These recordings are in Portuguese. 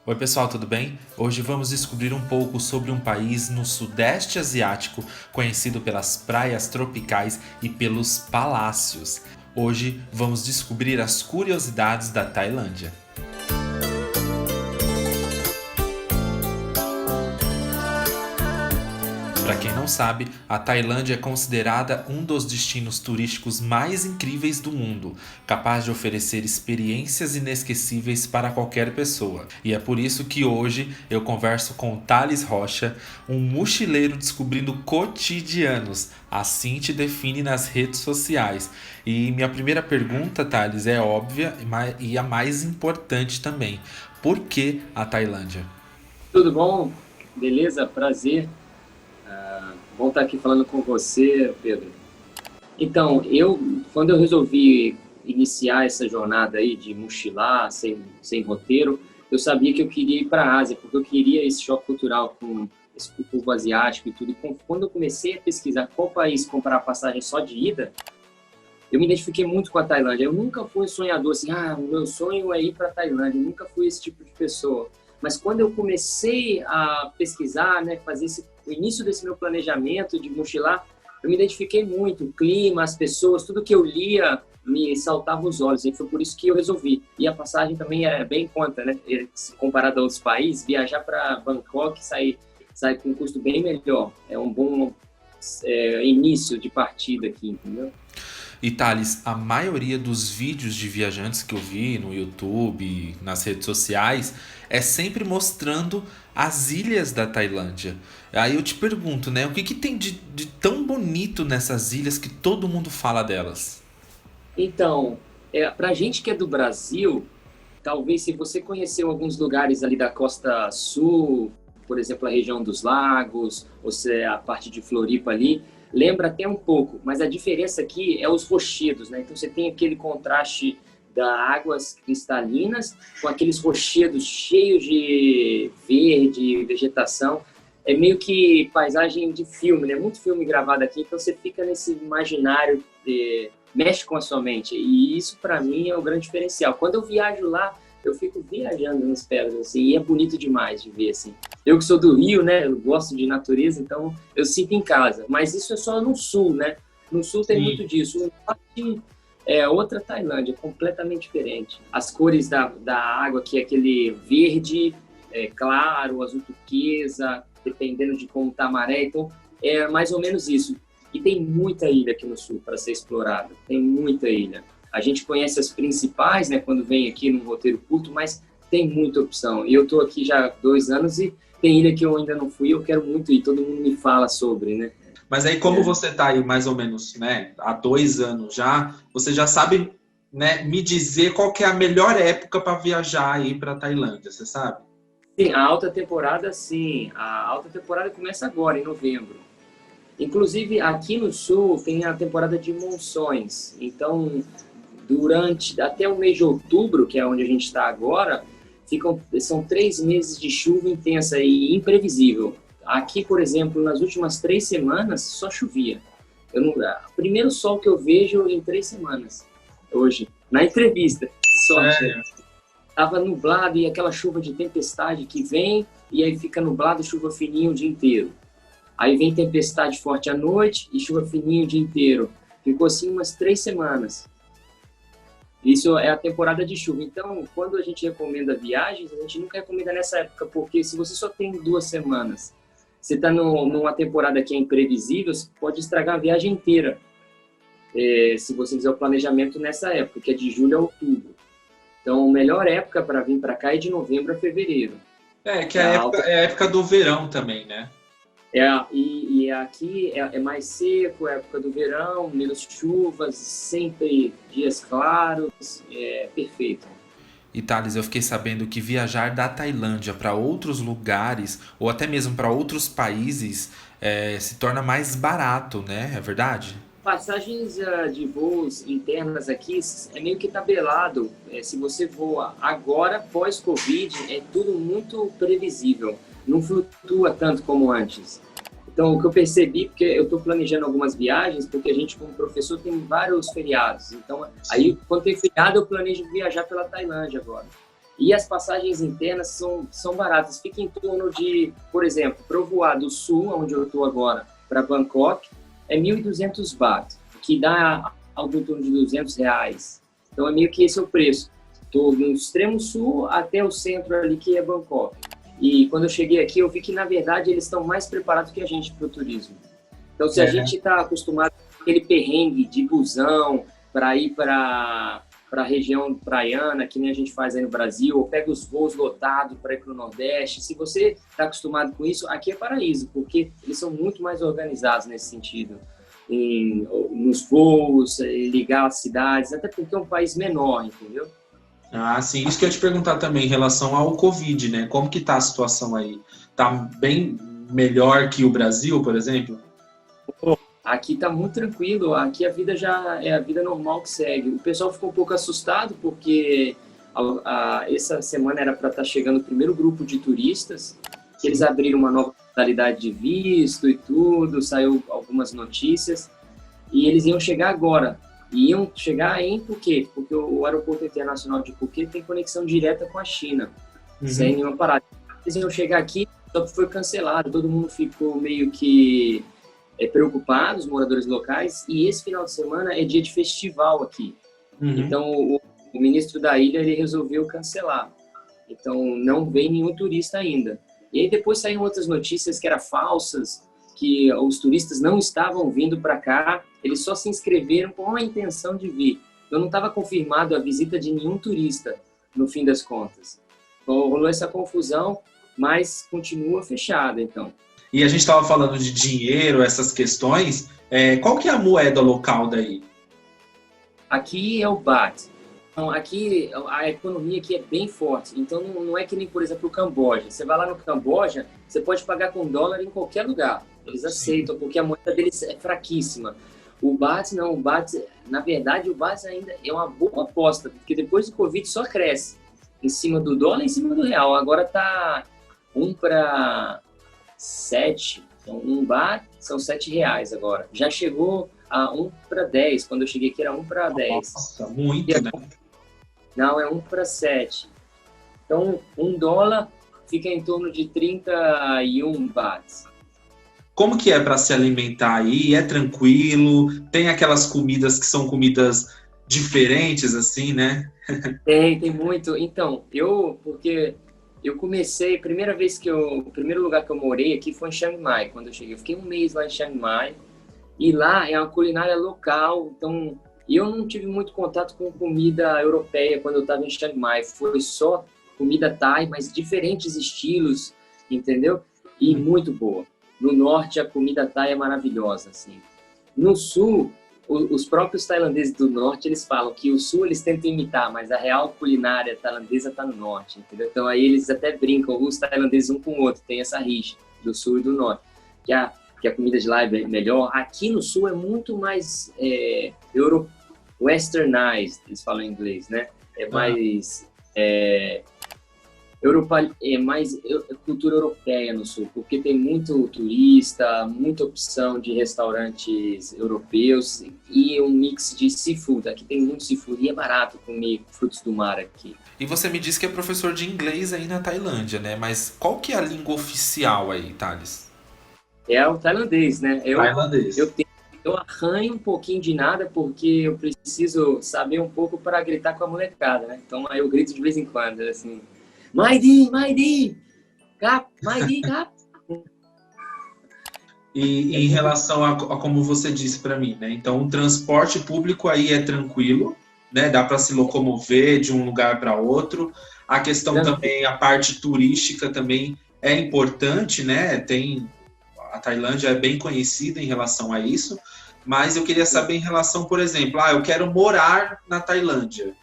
Oi pessoal, tudo bem? Hoje vamos descobrir um pouco sobre um país no Sudeste Asiático conhecido pelas praias tropicais e pelos palácios. Hoje vamos descobrir as curiosidades da Tailândia. Para quem não sabe, a Tailândia é considerada um dos destinos turísticos mais incríveis do mundo, capaz de oferecer experiências inesquecíveis para qualquer pessoa. E é por isso que hoje eu converso com Thales Rocha, um mochileiro descobrindo cotidianos. Assim te define nas redes sociais. E minha primeira pergunta, Thales, é óbvia e a mais importante também. Por que a Tailândia? Tudo bom? Beleza? Prazer. Bom estar aqui falando com você, Pedro. Então, quando eu resolvi iniciar essa jornada aí de mochilar, sem roteiro, eu sabia que eu queria ir para a Ásia, porque eu queria esse choque cultural com esse povo asiático e tudo. E quando eu comecei a pesquisar qual país comprar a passagem só de ida, eu me identifiquei muito com a Tailândia. Eu nunca fui sonhador assim, o meu sonho é ir para a Tailândia. Eu nunca fui esse tipo de pessoa. Mas quando eu comecei a pesquisar, né, fazer o início desse meu planejamento de mochilar, eu me identifiquei muito. O clima, as pessoas, tudo que eu lia me saltava os olhos. E foi por isso que eu resolvi. E a passagem também é bem em conta, né? Comparado a outros países, viajar para Bangkok sai com um custo bem melhor. É um bom início de partida aqui, entendeu? E Thales, a maioria dos vídeos de viajantes que eu vi no YouTube, nas redes sociais, é sempre mostrando as ilhas da Tailândia. Aí eu te pergunto, né, o que tem de tão bonito nessas ilhas que todo mundo fala delas? Então, para a gente que é do Brasil, talvez se você conheceu alguns lugares ali da Costa Sul, por exemplo, a região dos lagos, ou se a parte de Floripa ali, lembra até um pouco, mas a diferença aqui é os rochedos, né? Então você tem aquele contraste das águas cristalinas com aqueles rochedos cheios de verde, vegetação. É meio que paisagem de filme, né? Muito filme gravado aqui, então você fica nesse imaginário, mexe com a sua mente. E isso, para mim, é o grande diferencial. Quando eu viajo lá, eu fico viajando nas pedras, assim, e é bonito demais de ver, assim. Eu que sou do Rio, né, eu gosto de natureza, então eu sinto em casa. Mas isso é só no sul, né? No sul tem muito disso. O norte é outra Tailândia, completamente diferente. As cores da água, que é aquele verde claro, azul turquesa, dependendo de como tá a maré, então é mais ou menos isso. E tem muita ilha aqui no sul para ser explorada, tem muita ilha. A gente conhece as principais, né, quando vem aqui num roteiro curto, mas tem muita opção. E eu estou aqui já há 2 anos e tem ilha que eu ainda não fui, eu quero muito ir, todo mundo me fala sobre, né? Mas aí como você está aí mais ou menos, né, há 2 anos já, você já sabe, né, me dizer qual que é a melhor época para viajar aí para Tailândia, você sabe? Sim, a alta temporada, sim. A alta temporada começa agora, em novembro. Inclusive, aqui no sul tem a temporada de monções. Então, durante até o mês de outubro, que é onde a gente está agora, são 3 meses de chuva intensa e imprevisível. Aqui, por exemplo, nas últimas 3 semanas, só chovia. O primeiro sol que eu vejo em 3 semanas, hoje, na entrevista. Sorte. Tava nublado e aquela chuva de tempestade que vem e aí fica nublado, chuva fininha o dia inteiro. Aí vem tempestade forte à noite e chuva fininha o dia inteiro. Ficou assim umas 3 semanas. Isso é a temporada de chuva. Então, quando a gente recomenda viagens, a gente nunca recomenda nessa época, porque se você só tem 2 semanas, você está numa temporada que é imprevisível, você pode estragar a viagem inteira. Se você fizer o planejamento nessa época, que é de julho a outubro. Então, a melhor época para vir para cá é de novembro a fevereiro. Que é a época do verão também, né? E aqui é mais seco, é época do verão, menos chuvas, sempre dias claros, é perfeito. E Thales, eu fiquei sabendo que viajar da Tailândia para outros lugares, ou até mesmo para outros países, se torna mais barato, né? É verdade? Passagens de voos internas aqui é meio que tabelado. Se você voa agora, pós-Covid, é tudo muito previsível. Não flutua tanto como antes. Então, o que eu percebi, porque eu estou planejando algumas viagens, porque a gente, como professor, tem vários feriados. Então, aí, quando tem feriado, eu planejo viajar pela Tailândia agora. E as passagens internas são baratas, fica em torno de, por exemplo, para eu voar do sul, onde eu estou agora, para Bangkok, é 1.200 baht, que dá algo em torno de R$ 200. Então é meio que esse é o preço. Estou no extremo sul até o centro ali, que é Bangkok. E quando eu cheguei aqui, eu vi que, na verdade, eles estão mais preparados que a gente para o turismo. Então, se a gente está acostumado com aquele perrengue de busão para ir para a região praiana, que nem a gente faz aí no Brasil, ou pega os voos lotados para ir para o Nordeste, se você está acostumado com isso, aqui é paraíso, porque eles são muito mais organizados nesse sentido. Nos voos, ligar as cidades, até porque é um país menor, entendeu? Ah, sim. Isso que eu ia te perguntar também em relação ao Covid, né? Como que tá a situação aí? Tá bem melhor que o Brasil, por exemplo? Aqui tá muito tranquilo, aqui a vida já é a vida normal que segue. O pessoal ficou um pouco assustado porque essa semana era para estar chegando o primeiro grupo de turistas, que eles abriram uma nova modalidade de visto e tudo, saiu algumas notícias, e eles iam chegar agora. E iam chegar em Phuket, porque o aeroporto internacional de Phuket tem conexão direta com a China, sem nenhuma parada. Eles iam chegar aqui, só que foi cancelado, todo mundo ficou meio que preocupado, os moradores locais, e esse final de semana é dia de festival aqui. Então, o ministro da ilha, ele resolveu cancelar. Então, não vem nenhum turista ainda. E aí depois saíram outras notícias que eram falsas, que os turistas não estavam vindo para cá, eles só se inscreveram com a intenção de vir. Então, não estava confirmado a visita de nenhum turista, no fim das contas. Então, rolou essa confusão, mas continua fechada, então. E a gente estava falando de dinheiro, essas questões. Qual que é a moeda local daí? Aqui é o baht. Então, aqui, a economia aqui é bem forte. Então, não é que nem, por exemplo, o Camboja. Você vai lá no Camboja, você pode pagar com dólar em qualquer lugar. Eles aceitam, porque a moeda deles é fraquíssima. O baht, não. O baht, na verdade, o baht ainda é uma boa aposta, porque depois do Covid só cresce. Em cima do dólar, em cima do real. Agora está 1 para 7. Então, um baht são R$ 7 agora. Já chegou a 1 para 10. Quando eu cheguei aqui era 1 para 10. Nossa, muito, né? Não, é 1 para 7. Então, $1 fica em torno de 31 bahts. Como que é para se alimentar aí? É tranquilo? Tem aquelas comidas que são comidas diferentes, assim, né? Tem muito. Então, porque eu comecei, o primeiro lugar que eu morei aqui foi em Chiang Mai, quando eu cheguei. Eu fiquei um mês lá em Chiang Mai, e lá é uma culinária local, então eu não tive muito contato com comida europeia quando eu estava em Chiang Mai. Foi só comida Thai, mas diferentes estilos, entendeu? E muito boa. No norte, a comida Thai é maravilhosa, assim. No sul, os próprios tailandeses do norte, eles falam que o sul eles tentam imitar, mas a real culinária tailandesa está no norte, entendeu? Então aí eles até brincam, os tailandeses um com o outro, tem essa rixa do sul e do norte, que a comida de lá é melhor. Aqui no sul é muito mais westernized, eles falam em inglês, né? É mais... mais cultura europeia no sul, porque tem muito turista, muita opção de restaurantes europeus e um mix de seafood. Aqui tem muito seafood e é barato comer frutos do mar aqui. E você me disse que é professor de inglês aí na Tailândia, né? Mas qual que é a língua oficial aí, Thales? É o tailandês, né? Tailandês. Eu arranho um pouquinho de nada porque eu preciso saber um pouco para gritar com a molecada, né? Então aí eu grito de vez em quando, assim... Maidi, Cap, Maidi, Cap. E em relação a como você disse para mim, né? Então, o transporte público aí é tranquilo, né? Dá para se locomover de um lugar para outro. A questão também, a parte turística também é importante, né? A Tailândia é bem conhecida em relação a isso, mas eu queria saber em relação, por exemplo, eu quero morar na Tailândia.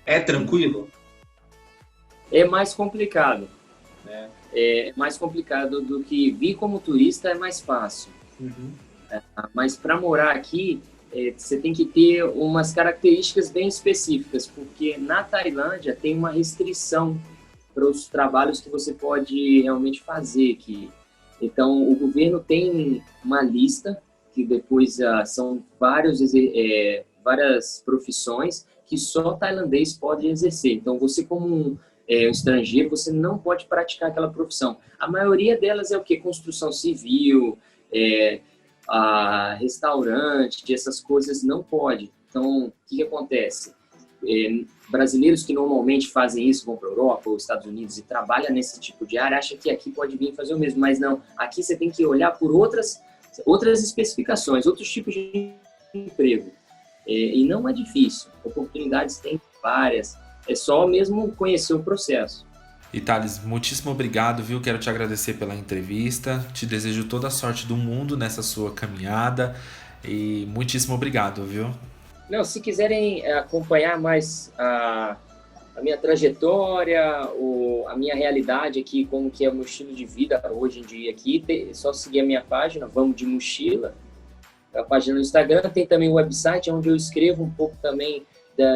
É tranquilo? É mais complicado. É mais complicado do que vir como turista, é mais fácil. Mas para morar aqui, você tem que ter umas características bem específicas, porque na Tailândia tem uma restrição para os trabalhos que você pode realmente fazer aqui. Então, o governo tem uma lista, que depois são várias profissões que só tailandês pode exercer. Então, você como estrangeiro, você não pode praticar aquela profissão. A maioria delas é o quê? Construção civil, restaurante, essas coisas não pode. Então, o que acontece? Brasileiros que normalmente fazem isso, vão para a Europa ou Estados Unidos e trabalham nesse tipo de área, acham que aqui pode vir fazer o mesmo, mas não. Aqui você tem que olhar por outras especificações, outros tipos de emprego. E não é difícil, oportunidades tem várias, é só mesmo conhecer o processo. E Thales, muitíssimo obrigado, viu? Quero te agradecer pela entrevista, te desejo toda a sorte do mundo nessa sua caminhada e muitíssimo obrigado, viu? Não, se quiserem acompanhar mais a minha trajetória, a minha realidade aqui, como que é o meu estilo de vida hoje em dia aqui, é só seguir a minha página, Vamos de Mochila, a página no Instagram, tem também o website, onde eu escrevo um pouco também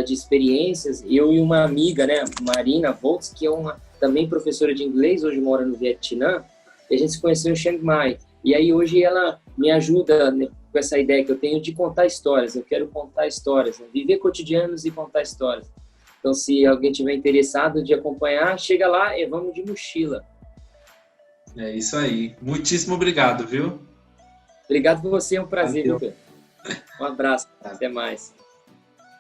de experiências. Eu e uma amiga, né, Marina Voltz, que é também professora de inglês, hoje mora no Vietnã, e a gente se conheceu em Chiang Mai. E aí hoje ela me ajuda, né, com essa ideia que eu tenho de contar histórias. Eu quero contar histórias, né, viver cotidianos e contar histórias. Então, se alguém tiver interessado de acompanhar, chega lá e Vamos de Mochila. É isso aí. Muitíssimo obrigado, viu? Obrigado por você, é um prazer, viu, Pedro? Um abraço, até mais.